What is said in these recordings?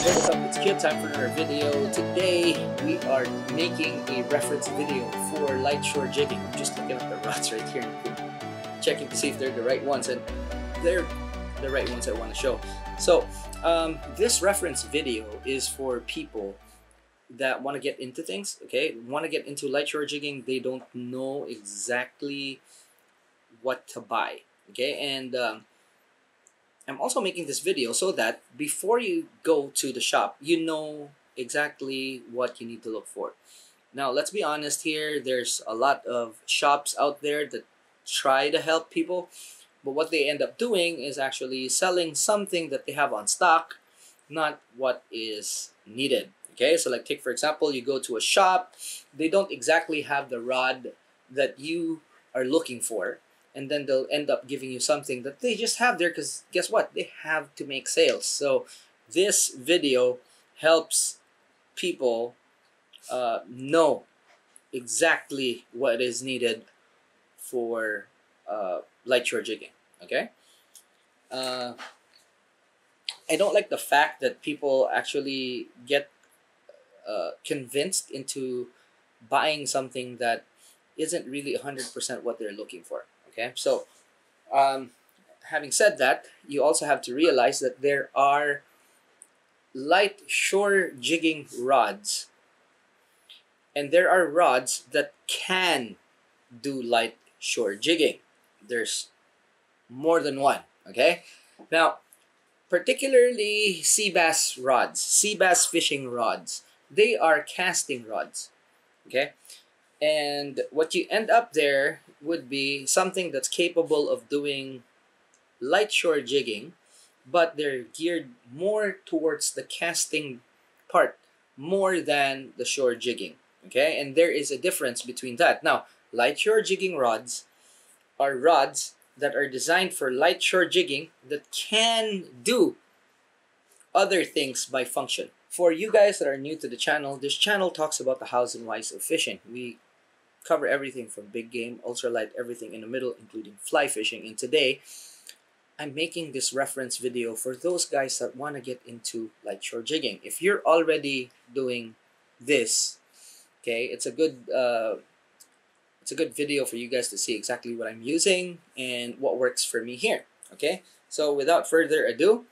what's up? It's Kit. Time for another video. Today we are making a reference video for light shore jigging. I'm just looking at the rods right here and checking to see if they're the right ones, and they're the right ones I want to show. So this reference video is for people that want to get into things, okay? Want to get into light shore jigging. They don't know exactly what to buy, okay? And I'm also making this video so that before you go to the shop, you know exactly what you need to look for. Now, let's be honest here. There's a lot of shops out there that try to help people, but what they end up doing is actually selling something that they have on stock, not what is needed. Okay, so like take for example, you go to a shop, they don't exactly have the rod that you are looking for, and then they'll end up giving you something that they just have there because guess what? They have to make sales. So this video helps people know exactly what is needed for light shore jigging. Okay. I don't like the fact that people actually get convinced into buying something that isn't really 100% what they're looking for. Okay, so having said that, you also have to realize that there are light shore jigging rods, and there are rods that can do light shore jigging. There's more than one. Okay, now particularly sea bass rods, sea bass fishing rods, they are casting rods. Okay, and what you end up there would be something that's capable of doing light shore jigging, but they're geared more towards the casting part more than the shore jigging. Okay, and there is a difference between that. Now, light shore jigging rods are rods that are designed for light shore jigging that can do other things by function. For you guys that are new to the channel, this channel talks about the hows and whys of fishing. We cover everything from big game, ultralight, everything in the middle, including fly fishing. And today, I'm making this reference video for those guys that want to get into light shore jigging. If you're already doing this, okay, it's a good video for you guys to see exactly what I'm using and what works for me here. Okay, so without further ado,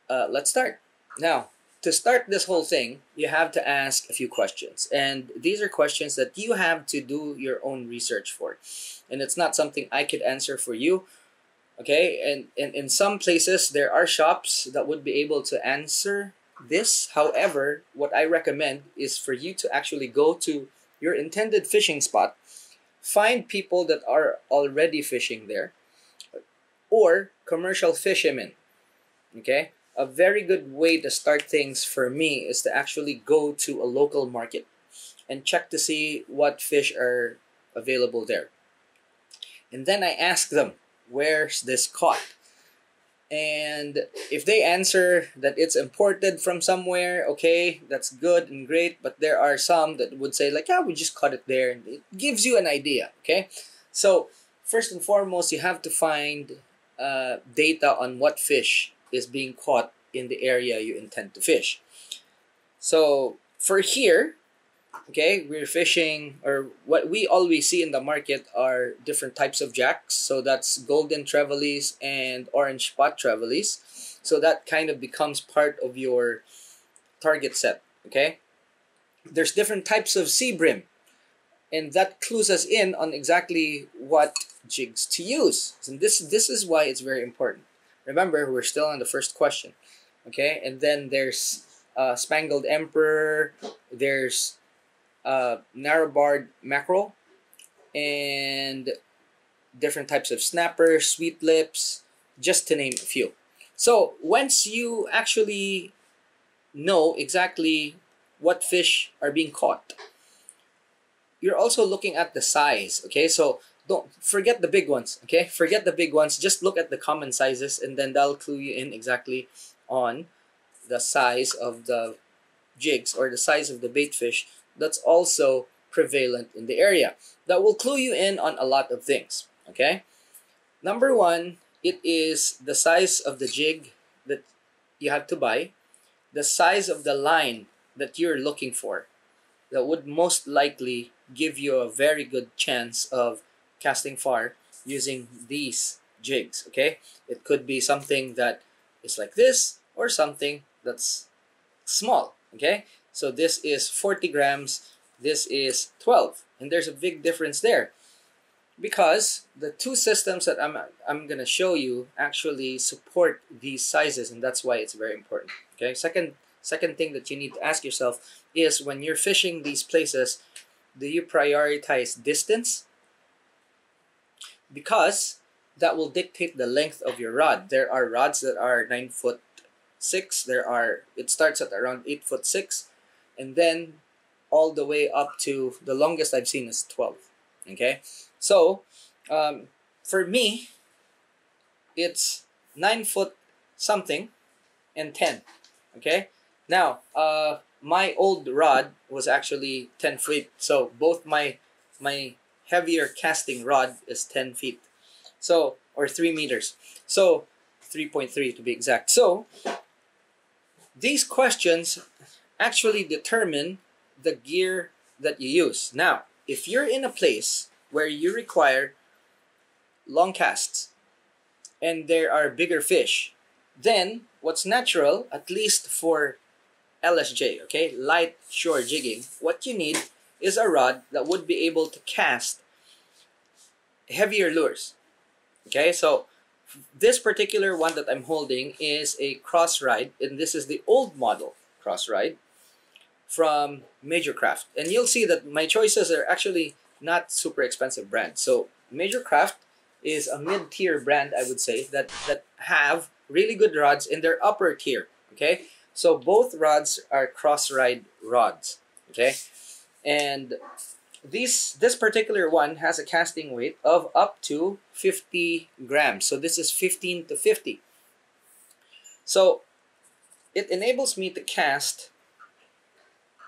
let's start. Now, to start this whole thing, you have to ask a few questions. And these are questions that you have to do your own research for. And it's not something I could answer for you. Okay, and in some places, there are shops that would be able to answer this. However, what I recommend is for you to actually go to your intended fishing spot, find people that are already fishing there, or commercial fishermen. Okay? A very good way to start things for me is to actually go to a local market and check to see what fish are available there. And then I ask them, where's this caught? And if they answer that it's imported from somewhere, okay, that's good and great. But there are some that would say like, yeah, we just caught it there. And it gives you an idea, okay? So first and foremost, you have to find data on what fish is being caught in the area you intend to fish. So for here, okay, we're fishing, or what we always see in the market are different types of jacks. So that's golden trevallies and orange spot trevallies. So that kind of becomes part of your target set, okay? There's different types of sea bream, and that clues us in on exactly what jigs to use. And this is why it's very important. Remember, we're still on the first question, okay? And then there's Spangled Emperor, there's narrow-barred mackerel, and different types of snappers, sweet lips, just to name a few. So once you actually know exactly what fish are being caught, you're also looking at the size, okay? So don't forget the big ones, okay? Forget the big ones. Just look at the common sizes, and then that'll clue you in exactly on the size of the jigs or the size of the bait fish that's also prevalent in the area. That will clue you in on a lot of things, okay? Number one, it is the size of the jig that you have to buy. the size of the line that you're looking for that would most likely give you a very good chance of casting far using these jigs. Okay, it could be something that is like this or something that's small. Okay, so this is 40 grams, this is 12, and there's a big difference there because the two systems that I'm gonna show you actually support these sizes, and that's why it's very important. Okay, second thing that you need to ask yourself is, when you're fishing these places, do you prioritize distance? Because that will dictate the length of your rod. There are rods that are 9'6". It starts at around 8'6", and then all the way up to the longest I've seen is 12. Okay, so for me, it's 9 foot something and 10. Okay, now my old rod was actually 10 feet, so both my heavier casting rod is 10 feet, so, or 3 meters, so 3.3 to be exact. So these questions actually determine the gear that you use. Now, if you're in a place where you require long casts and there are bigger fish, then what's natural, at least for LSJ, okay, light shore jigging, what you need is a rod that would be able to cast heavier lures. Okay, so this particular one that I'm holding is a cross ride, and this is the old model cross ride from Major Craft. And you'll see that my choices are actually not super expensive brands. So Major Craft is a mid-tier brand, I would say, that have really good rods in their upper tier. Okay, so both rods are cross ride rods. Okay, and this particular one has a casting weight of up to 50 grams. So this is 15 to 50. So it enables me to cast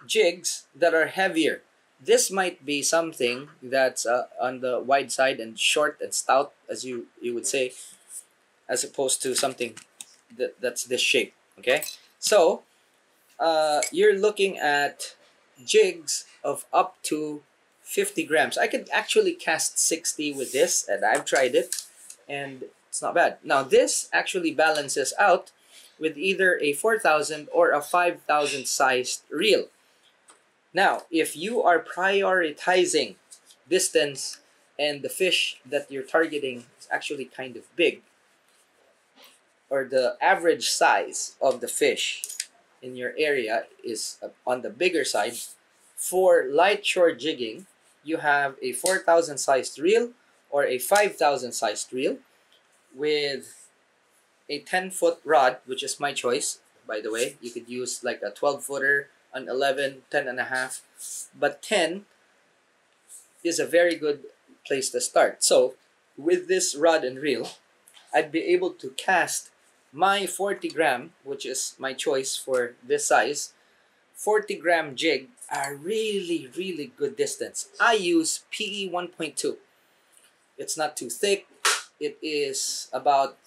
jigs that are heavier. This might be something that's on the wide side and short and stout, as you would say, as opposed to something that's this shape. Okay, so you're looking at jigs of up to 50 grams. I could actually cast 60 with this, and I've tried it, and it's not bad. Now this actually balances out with either a 4,000 or a 5,000 sized reel. Now, if you are prioritizing distance and the fish that you're targeting is actually kind of big, or the average size of the fish in your area is on the bigger side, for light shore jigging, you have a 4,000 sized reel or a 5,000 sized reel with a 10-foot rod, which is my choice, by the way. You could use like a 12-footer, an 11, 10 and a half, but 10 is a very good place to start. So with this rod and reel, I'd be able to cast my 40 gram, which is my choice for this size, 40 gram jig, a really good distance. I use PE 1.2. It's not too thick. It is about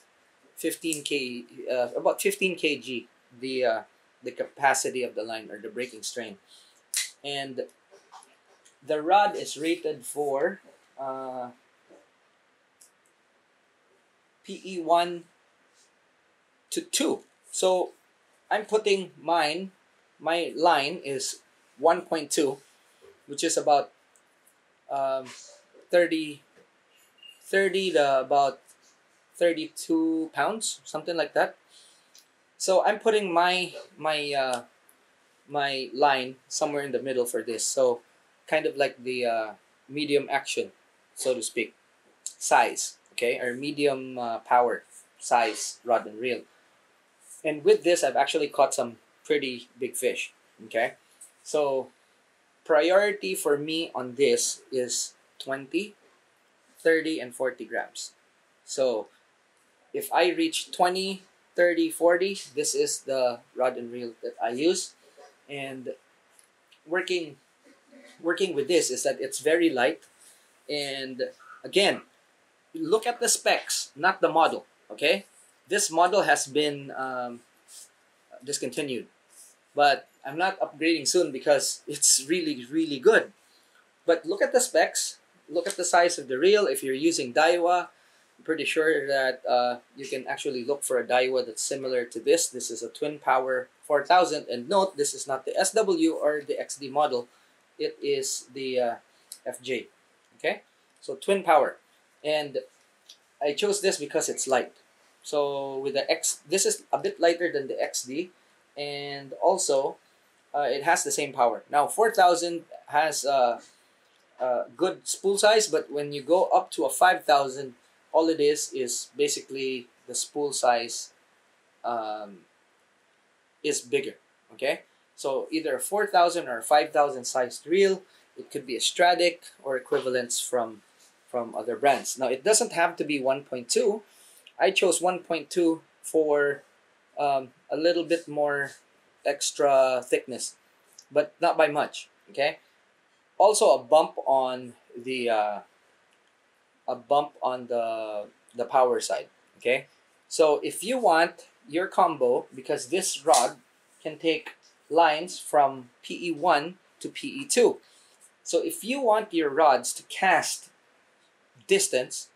15 kg, the capacity of the line, or the breaking strain. And the rod is rated for PE 1 to 2. So I'm putting my line is 1.2, which is about 30 to about 32 pounds, something like that. So I'm putting my line somewhere in the middle for this. So kind of like the medium action, so to speak, size, okay, or medium power size rod and reel. And with this, I've actually caught some pretty big fish. Okay, so priority for me on this is 20, 30, and 40 grams. So if I reach 20, 30, 40, this is the rod and reel that I use. And working with this is that it's very light. And again, look at the specs, not the model. Okay, this model has been discontinued. but I'm not upgrading soon because it's really, really good. But look at the specs. Look at the size of the reel. If you're using Daiwa, I'm pretty sure that you can actually look for a Daiwa that's similar to this. This is a twin power 4000, and note this is not the SW or the XD model. It is the FJ. Okay, so twin power, and I chose this because it's light. So with the this is a bit lighter than the XD, and also it has the same power. Now 4000 has good spool size, but when you go up to a 5000, all it is basically the spool size is bigger. Okay, so either a 4000 or a 5000 sized reel. It could be a Stradic or equivalents from other brands. Now it doesn't have to be 1.2. I chose 1.2 for a little bit more extra thickness, but not by much. Okay. Also a bump on the power side. Okay. So if you want your combo, because this rod can take lines from PE1 to PE2. So if you want your rods to cast distance,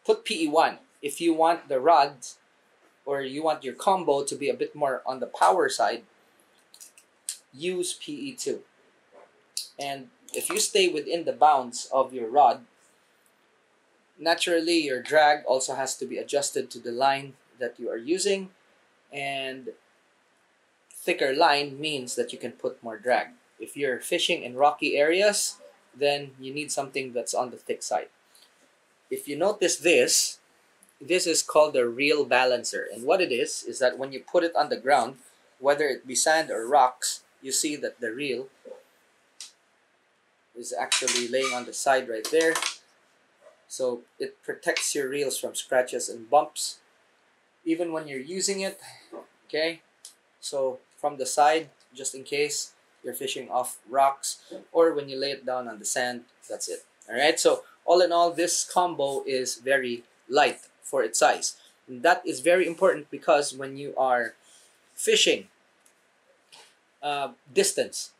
put PE1. If you want the rods, or you want your combo to be a bit more on the power side, use PE2. And if you stay within the bounds of your rod, naturally your drag also has to be adjusted to the line that you are using, and thicker line means that you can put more drag. If you're fishing in rocky areas, then you need something that's on the thick side. If you notice this is called the reel balancer. And what it is that when you put it on the ground, whether it be sand or rocks, you see that the reel is actually laying on the side right there. So it protects your reels from scratches and bumps, even when you're using it. Okay, so from the side, just in case you're fishing off rocks, or when you lay it down on the sand, that's it. All right, so all in all, this combo is very light for its size. And that is very important because when you are fishing distance,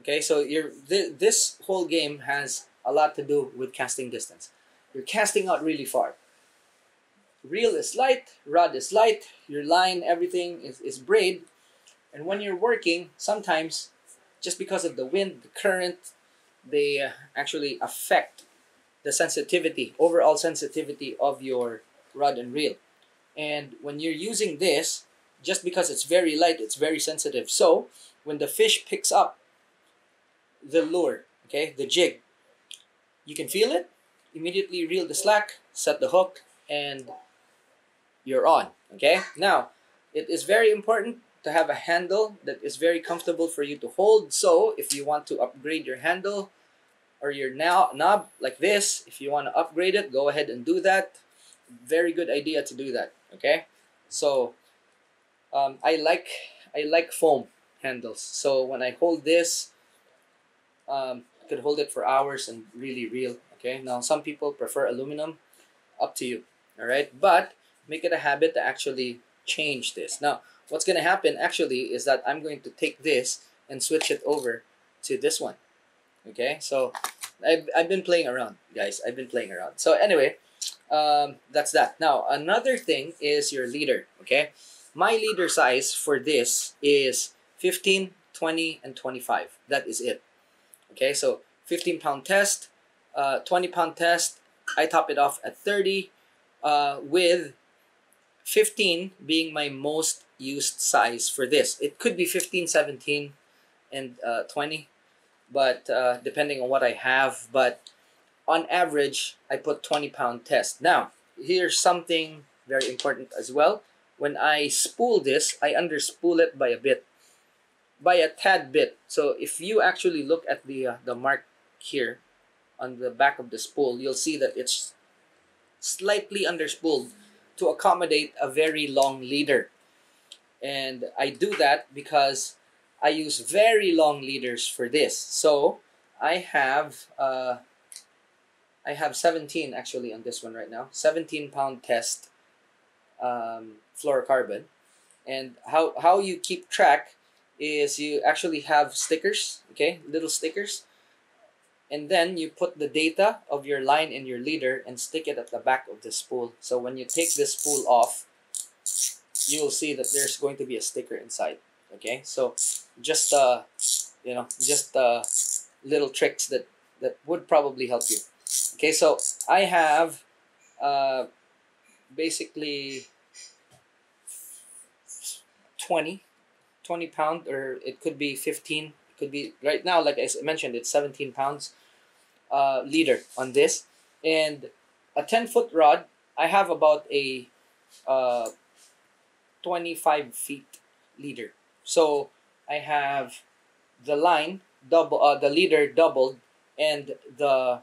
okay, so this whole game has a lot to do with casting distance. You're casting out really far. Reel is light, rod is light, your line, everything is braid. And when you're working, sometimes just because of the wind, the current, they actually affect the sensitivity, overall sensitivity of your rod and reel. And when you're using this, just because it's very light, it's very sensitive. So when the fish picks up the lure, okay, the jig, you can feel it, immediately reel the slack, set the hook, and you're on. Okay, now it is very important to have a handle that is very comfortable for you to hold. So if you want to upgrade your handle or your knob like this, if you want to upgrade it, go ahead and do that. Very good idea to do that. Okay, so I like foam handles. So when I hold this, I could hold it for hours and really reel. Okay, now some people prefer aluminum, up to you. All right, but make it a habit to actually change this. Now what's going to happen actually is that I'm going to take this and switch it over to this one. Okay, so I've been playing around, guys. I've been playing around. So anyway, that's that. Now another thing is your leader. Okay, my leader size for this is 15, 20, and 25. That is it. Okay, so 15-pound test, 20-pound test. I top it off at 30, with 15 being my most used size for this. It could be 15, 17, and 20, but depending on what I have. But on average, I put 20-pound test. Now, here's something very important as well. When I spool this, I underspool it by a bit, by a tad bit. So if you actually look at the mark here on the back of the spool, you'll see that it's slightly underspooled to accommodate a very long leader. And I do that because I use very long leaders for this. So I have 17 actually on this one right now, 17-pound test fluorocarbon. And how you keep track is you actually have stickers, okay, little stickers, and then you put the data of your line and your leader and stick it at the back of the spool. So when you take this spool off, you will see that there's going to be a sticker inside. Okay, so just just little tricks that would probably help you. Okay, so I have basically 20 pound, or it could be 15. It could be, right now, like I mentioned, it's 17 pounds leader on this, and a 10-foot rod. I have about a 25 feet leader. So I have the line double, the leader doubled, and the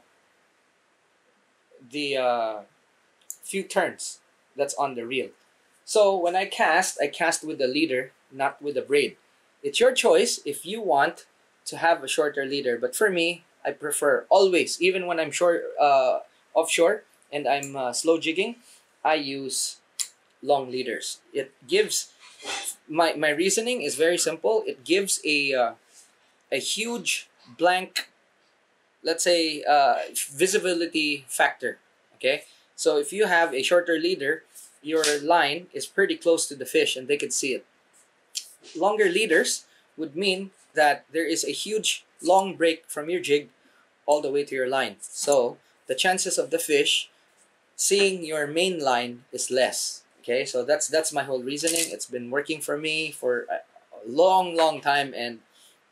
few turns that's on the reel. So when I cast with the leader, not with the braid. It's your choice if you want to have a shorter leader, but for me, I prefer always, even when I'm short offshore and I'm slow jigging, I use long leaders. It gives, my reasoning is very simple. It gives a huge blank, let's say, visibility factor. Okay, so if you have a shorter leader, your line is pretty close to the fish and they can see it. Longer leaders would mean that there is a huge long break from your jig all the way to your line. So the chances of the fish seeing your main line is less. Okay, so that's my whole reasoning. It's been working for me for a long time, and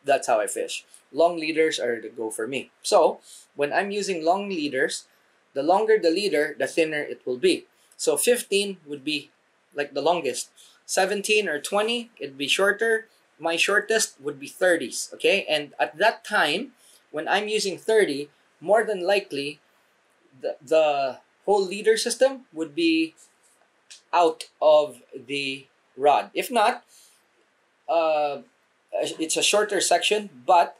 that's how I fish. Long leaders are the go for me. So when I'm using long leaders, the longer the leader, the thinner it will be. So 15 would be like the longest. 17 or 20, it'd be shorter. My shortest would be 30s. Okay, and at that time, when I'm using 30, more than likely, the whole leader system would be out of the rod. If not, it's a shorter section, but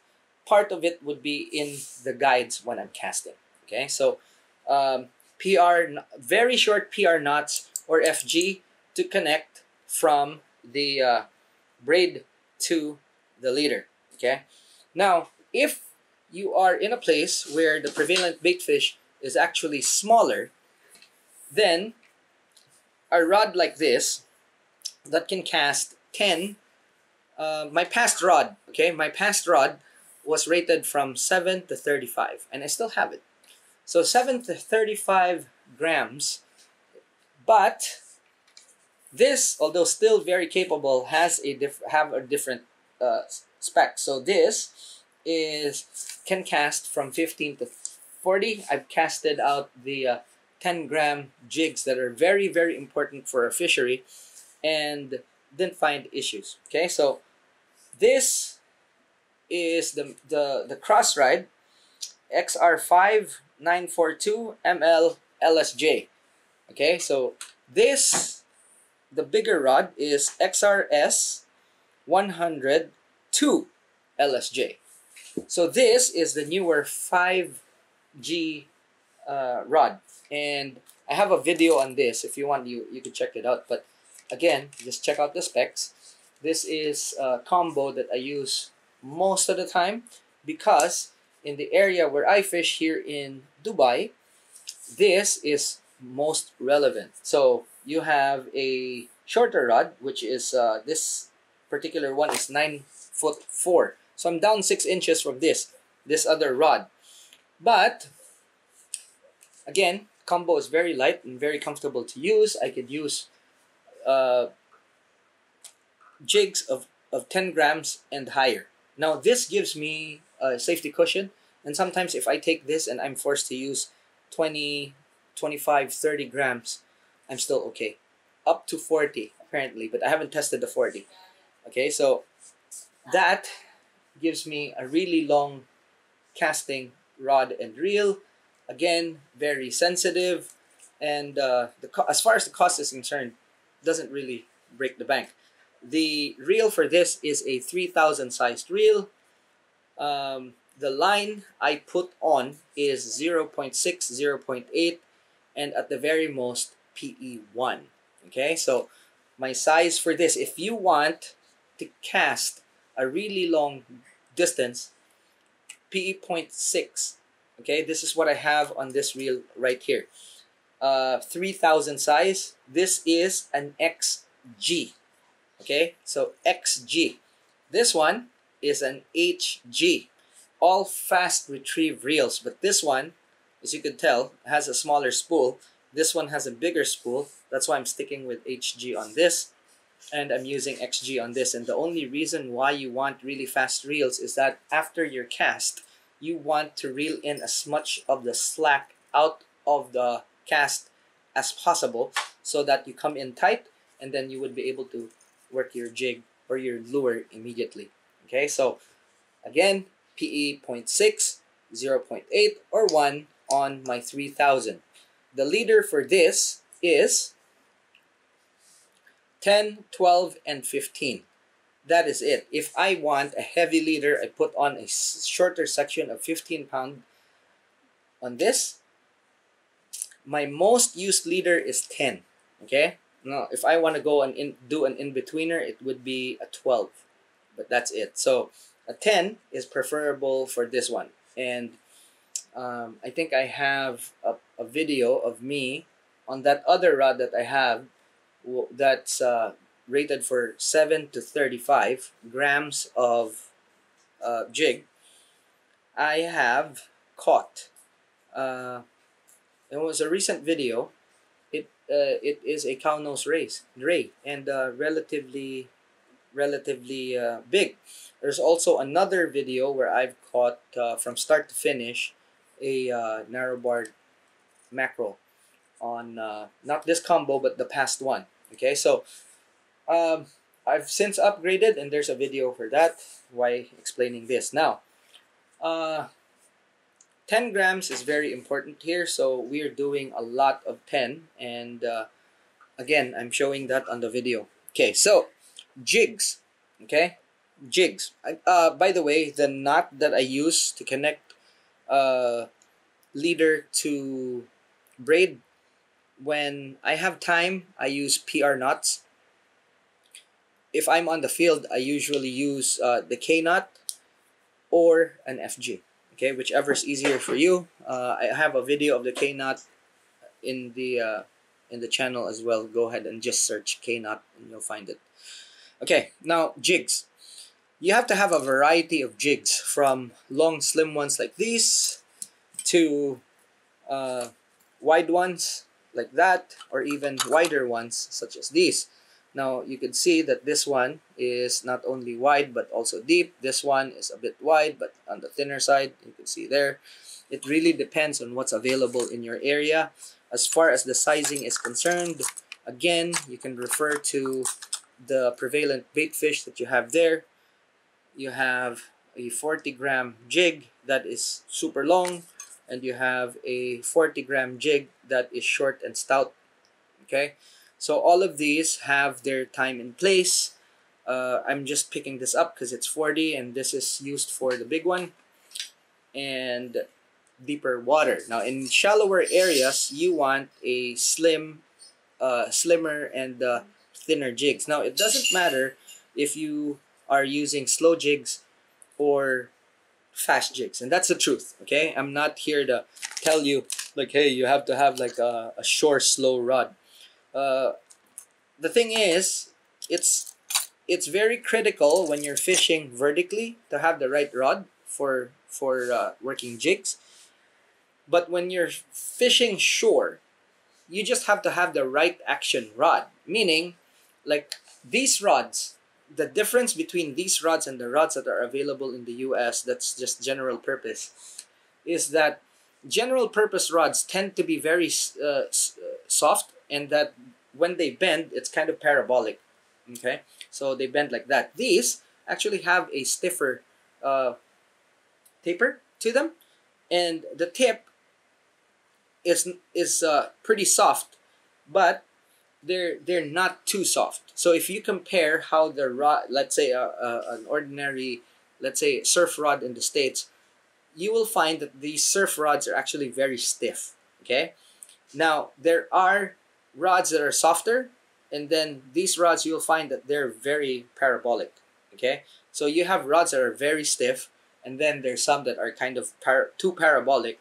part of it would be in the guides when I'm casting. Okay, so PR, very short PR knots or FG to connect from the braid to the leader. Okay, now if you are in a place where the prevalent bait fish is actually smaller, then a rod like this that can cast 10, my past rod was rated from 7 to 35, and I still have it. So 7 to 35 grams, but this, although still very capable, has a different spec. So this can cast from 15 to 40. I've casted out the 10-gram jigs that are very important for a fishery, and didn't find issues. Okay, so this is the cross ride XR5942 ML LSJ. Okay, so this, the bigger rod, is XRS 102 LSJ. So this is the newer 5G rod, and I have a video on this. If you want, you can check it out. But again, just check out the specs. This is a combo that I use most of the time, because in the area where I fish here in Dubai, this is most relevant. So you have a shorter rod, which is this particular one is 9'4". So I'm down 6 inches from this other rod. But again, combo is very light and very comfortable to use. I could use jigs of 10 grams and higher. Now this gives me a safety cushion, and sometimes if I take this and I'm forced to use 20, 25, 30 grams, I'm still okay. Up to 40 apparently, but I haven't tested the 40. Okay, so that gives me a really long casting rod and reel. Again, very sensitive, and as far as the cost is concerned, doesn't really break the bank. The reel for this is a 3000 sized reel. The line I put on is 0.6, 0.8, and at the very most PE1. Okay, so my size for this, if you want to cast a really long distance, PE 0.6. Okay, this is what I have on this reel right here. 3000 size. This is an XG. Okay, so XG. This one is an HG. All fast retrieve reels, but this one, as you can tell, has a smaller spool. This one has a bigger spool. That's why I'm sticking with HG on this, and I'm using XG on this. And the only reason why you want really fast reels is that after your cast, you want to reel in as much of the slack out of the cast as possible, so that you come in tight, and then you would be able to work your jig or your lure immediately. Okay, so again, PE 0.6, 0.8, or 1 on my 3000. The leader for this is 10, 12, and 15. That is it. If I want a heavy leader, I put on a shorter section of 15 pound on this. My most used leader is 10. Okay? Now, if I want to go and do an in-betweener, it would be a 12. But that's it. So a 10 is preferable for this one. And I think I have a video of me on that other rod that I have that's rated for 7 to 35 grams of jig. I have caught. It was a recent video. It is a cow nose ray, and relatively big. There's also another video where I've caught from start to finish a narrow barred mackerel on not this combo but the past one. Okay, so I've since upgraded, and there's a video for that. Why explaining this now? 10 grams is very important here, so we're doing a lot of 10, and again, I'm showing that on the video. Okay, so jigs. Okay, jigs. By the way, the knot that I use to connect leader to braid, when I have time, I use PR knots. If I'm on the field, I usually use the K knot or an FG. Okay, whichever is easier for you. I have a video of the K knot in the channel as well. Go ahead and just search K knot and you'll find it. Okay, now jigs. You have to have a variety of jigs, from long slim ones like these to wide ones like that, or even wider ones such as these. Now you can see that this one is not only wide but also deep. This one is a bit wide but on the thinner side. You can see there. It really depends on what's available in your area. As far as the sizing is concerned, again, you can refer to the prevalent bait fish that you have there. You have a 40-gram jig that is super long, and you have a 40-gram jig that is short and stout. Okay, so all of these have their time and place. I'm just picking this up because it's 40, and this is used for the big one and deeper water. Now, in shallower areas, you want a slimmer and thinner jigs. Now, it doesn't matter if you are using slow jigs or fast jigs, and that's the truth. Okay, I'm not here to tell you like, hey, you have to have like a short slow rod. The thing is, it's very critical when you're fishing vertically to have the right rod for working jigs. But when you're fishing shore, you just have to have the right action rod. Meaning, like these rods, the difference between these rods and the rods that are available in the US, that's just general purpose, is that general purpose rods tend to be very soft, and that when they bend, it's kind of parabolic. Okay, so they bend like that. These actually have a stiffer taper to them, and the tip is pretty soft, but they're not too soft. So if you compare how the rod, let's say an ordinary, let's say surf rod in the States, you will find that these surf rods are actually very stiff. Okay, now there are rods that are softer, and then these rods you'll find that they're very parabolic. Okay, so you have rods that are very stiff, and then there's some that are kind of too parabolic.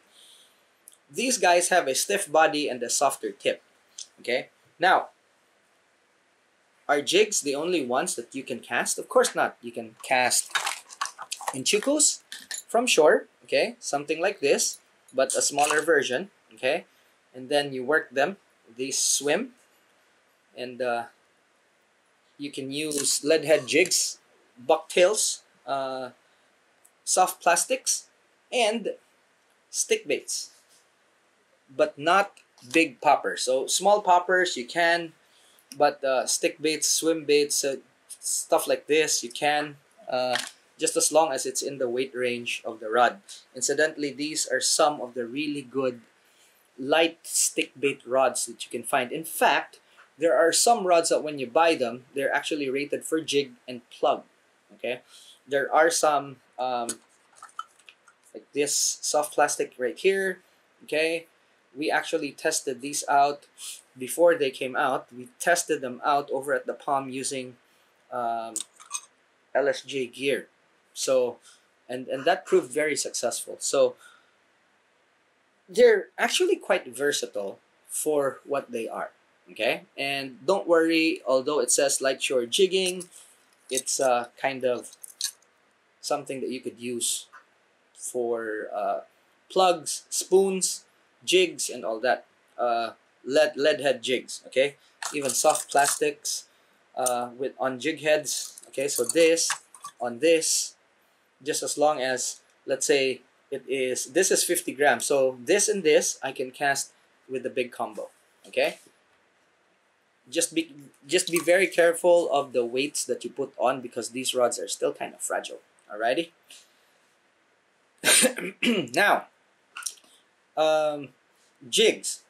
These guys have a stiff body and a softer tip. Okay, now are jigs the only ones that you can cast? Of course not. You can cast in chukus from shore, okay, something like this, but a smaller version, okay, and then you work them. These swim, and you can use lead head jigs, bucktails, soft plastics, and stick baits, but not big poppers. So small poppers you can, but stick baits, swim baits, stuff like this you can, just as long as it's in the weight range of the rod. Incidentally, these are some of the really good light stick bait rods that you can find. In fact, there are some rods that when you buy them, they're actually rated for jig and plug. Okay, there are some like this soft plastic right here. Okay, we actually tested these out before they came out. We tested them out over at the Palm using LSJ gear. So, and that proved very successful. So they're actually quite versatile for what they are. Okay, and don't worry, although it says light shore jigging, it's kind of something that you could use for plugs, spoons, jigs, and all that. Lead head jigs. Okay, even soft plastics with on jig heads. Okay, so this on this, just as long as, let's say this is 50 grams, so this and this I can cast with the big combo. Okay, just be very careful of the weights that you put on, because these rods are still kind of fragile. Alrighty. Now, jigs.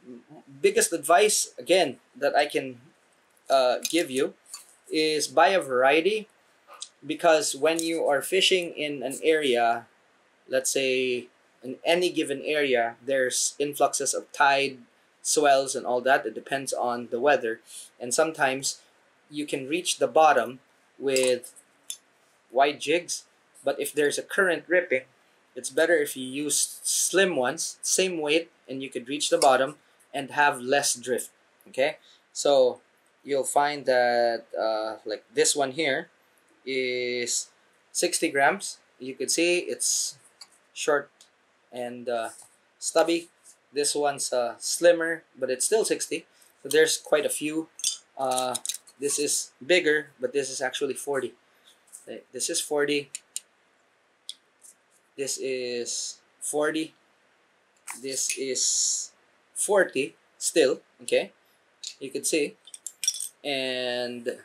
Biggest advice again that I can give you is buy a variety, because when you are fishing in an area, let's say in any given area, there's influxes of tide, swells, and all that. It depends on the weather, and sometimes you can reach the bottom with wide jigs, but if there's a current ripping, it's better if you use slim ones, same weight, and you could reach the bottom and have less drift. Okay, so you'll find that like this one here is 60 grams. You could see it's short and stubby. This one's slimmer, but it's still 60. So there's quite a few. This is bigger, but this is actually 40. This is 40. This is 40. This is 40 still. Okay, you could see. And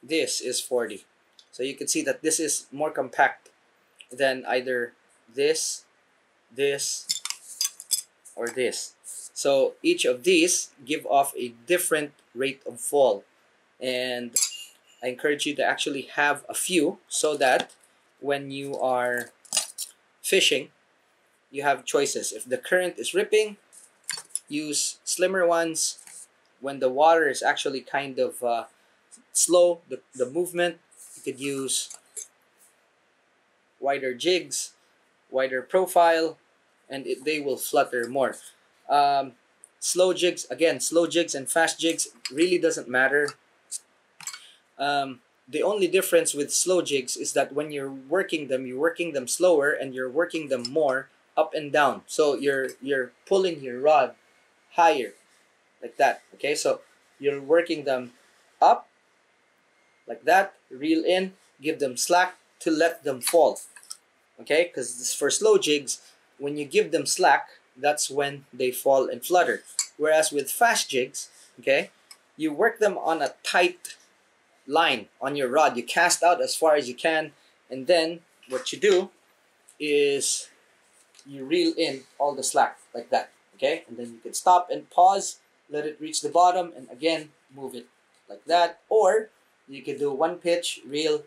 this is 40. So you can see that this is more compact than either this, or this. So each of these give off a different rate of fall, and I encourage you to actually have a few, so that when you are fishing, you have choices. If the current is ripping, use slimmer ones. When the water is actually kind of slow, the movement, you could use wider jigs, wider profile, and they will flutter more. Slow jigs, again, slow jigs and fast jigs really doesn't matter. The only difference with slow jigs is that when you're working them slower, and you're working them more up and down. So you're pulling your rod higher, like that. Okay, so you're working them up like that, reel in, give them slack to let them fall. Okay, because for slow jigs, when you give them slack, that's when they fall and flutter. Whereas with fast jigs, okay, you work them on a tight line on your rod. You cast out as far as you can, and then what you do is you reel in all the slack like that. Okay, and then you can stop and pause, let it reach the bottom, and again move it like that. Or you can do one pitch, reel,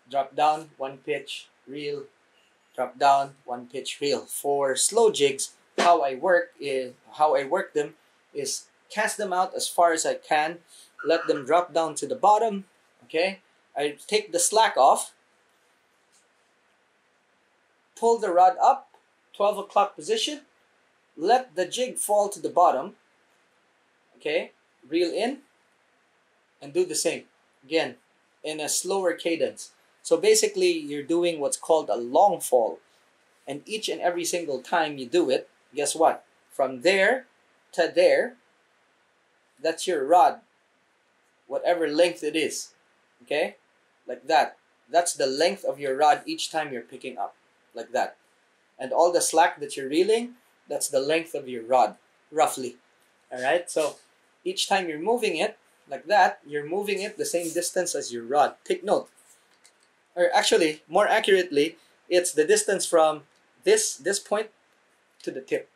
drop down, one pitch, reel, drop down, one pitch, reel. For slow jigs, how I work them is cast them out as far as I can, let them drop down to the bottom. Okay, I take the slack off, pull the rod up, 12 o'clock position, let the jig fall to the bottom. Okay, reel in, and do the same again in a slower cadence. So basically, you're doing what's called a long fall, and each and every single time you do it, guess what? From there to there, that's your rod, whatever length it is. Okay, like that. That's the length of your rod each time you're picking up, like that. And all the slack that you're reeling, that's the length of your rod, roughly. All right, so each time you're moving it like that, you're moving it the same distance as your rod. Take note. Or actually, more accurately, it's the distance from this point to the tip.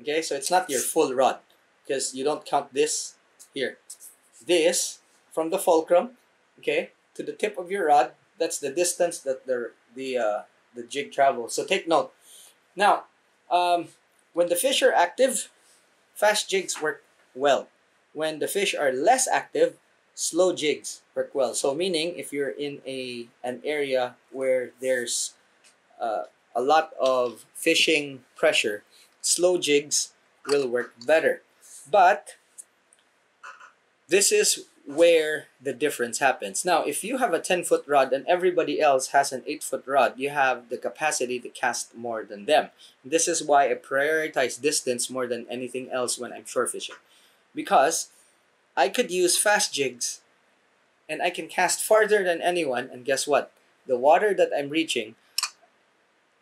Okay, so it's not your full rod, because you don't count this here. This from the fulcrum, okay, to the tip of your rod, that's the distance that the jig travels. So take note. Now, when the fish are active, fast jigs work well. When the fish are less active, slow jigs work well. So meaning, if you're in an area where there's a lot of fishing pressure, slow jigs will work better. But this is where the difference happens. Now, if you have a 10-foot rod and everybody else has an 8-foot rod, you have the capacity to cast more than them. This is why I prioritize distance more than anything else when I'm shore fishing. Because I could use fast jigs and I can cast farther than anyone, and guess what? The water that I'm reaching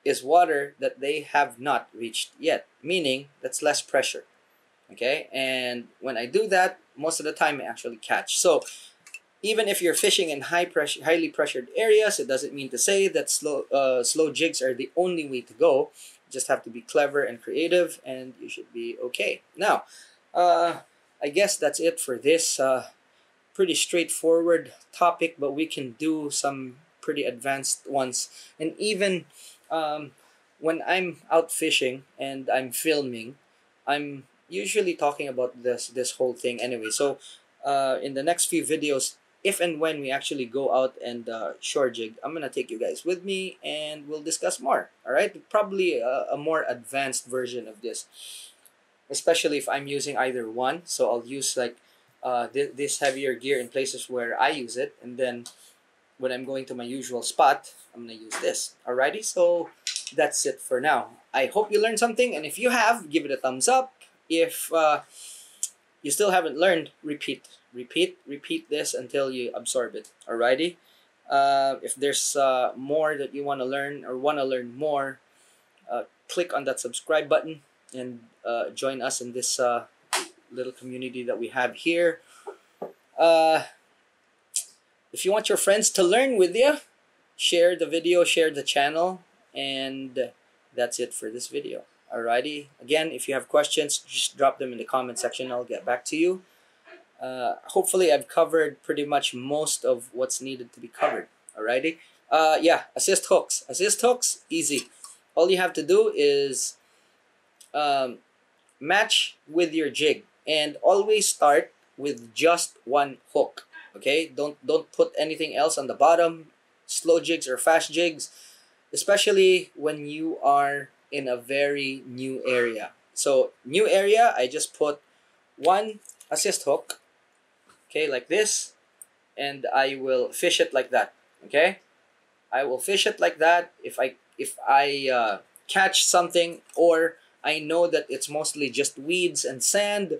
is water that they have not reached yet, meaning that's less pressure. Okay, and when I do that, most of the time I actually catch. So even if you're fishing in highly pressured areas, it doesn't mean to say that slow jigs are the only way to go. You just have to be clever and creative, and you should be okay. Now, I guess that's it for this pretty straightforward topic, but we can do some pretty advanced ones. And even when I'm out fishing and I'm filming, I'm usually talking about this whole thing anyway. So in the next few videos, if and when we actually go out and shore jig, I'm gonna take you guys with me and we'll discuss more. All right, probably a more advanced version of this, especially if I'm using either one. So I'll use like this heavier gear in places where I use it, and then when I'm going to my usual spot, I'm gonna use this. Alrighty, so that's it for now. I hope you learned something, and if you have, give it a thumbs up. If you still haven't learned, repeat this until you absorb it. Alrighty. If there's more that you want to learn or want to learn more, click on that subscribe button and join us in this little community that we have here. If you want your friends to learn with you, share the video, share the channel, and that's it for this video. Alrighty. Again, if you have questions, just drop them in the comment section. I'll get back to you. Hopefully, I've covered pretty much most of what's needed to be covered. Alrighty. Yeah, assist hooks. Assist hooks, easy. All you have to do is match with your jig, and always start with just one hook. Okay, don't put anything else on the bottom. Slow jigs or fast jigs, especially when you are in a very new area. So new area, I just put one assist hook, okay, like this, and I will fish it like that. Okay, I will fish it like that. If I catch something, or I know that it's mostly just weeds and sand,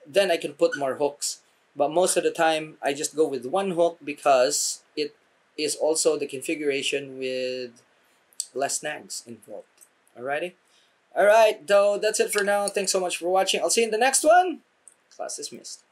then I can put more hooks. But most of the time, I just go with one hook because it is also the configuration with less snags involved. Alrighty? Alright, though, that's it for now. Thanks so much for watching. I'll see you in the next one. Class dismissed.